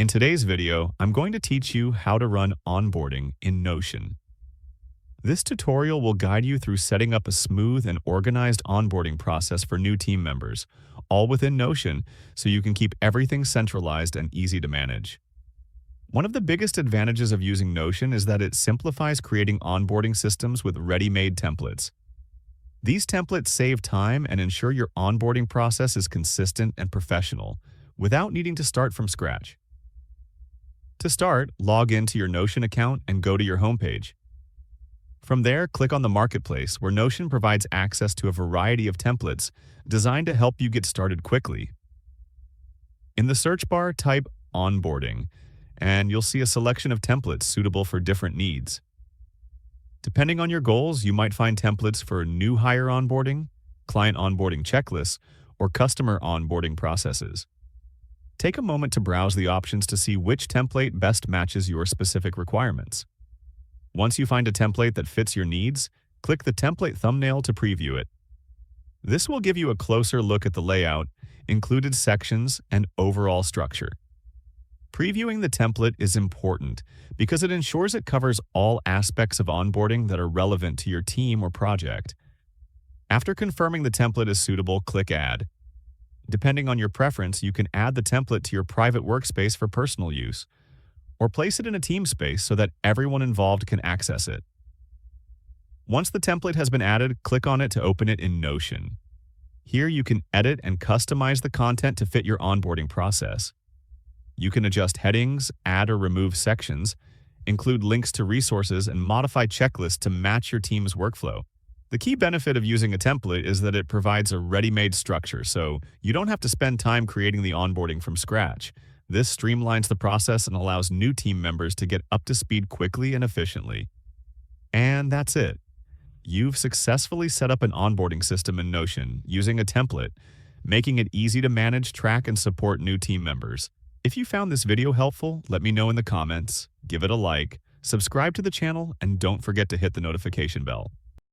today's video, I'm going to teach you how to run onboarding in Notion. This tutorial will guide you through setting up a smooth and organized onboarding process for new team members, all within Notion, so you can keep everything centralized and easy to manage. One of the biggest advantages of using Notion is that it simplifies creating onboarding systems with ready-made templates. These templates save time and ensure your onboarding process is consistent and professional, without needing to start from scratch. To start, log into your Notion account and go to your homepage. From there, click on the Marketplace, where Notion provides access to a variety of templates designed to help you get started quickly. In the search bar, type Onboarding, and you'll see a selection of templates suitable for different needs. Depending on your goals, you might find templates for new hire onboarding, client onboarding checklists, or customer onboarding processes. Take a moment to browse the options to see which template best matches your specific requirements. Once you find a template that fits your needs, click the template thumbnail to preview it. This will give you a closer look at the layout, included sections, and overall structure. Previewing the template is important because it ensures it covers all aspects of onboarding that are relevant to your team or project. After confirming the template is suitable, click Add. Depending on your preference, you can add the template to your private workspace for personal use, or place it in a team space so that everyone involved can access it. Once the template has been added, click on it to open it in Notion. Here you can edit and customize the content to fit your onboarding process. You can adjust headings, add or remove sections, include links to resources, and modify checklists to match your team's workflow. The key benefit of using a template is that it provides a ready-made structure, so you don't have to spend time creating the onboarding from scratch. This streamlines the process and allows new team members to get up to speed quickly and efficiently. And that's it. You've successfully set up an onboarding system in Notion using a template, making it easy to manage, track, and support new team members. If you found this video helpful, let me know in the comments, give it a like, subscribe to the channel, and don't forget to hit the notification bell.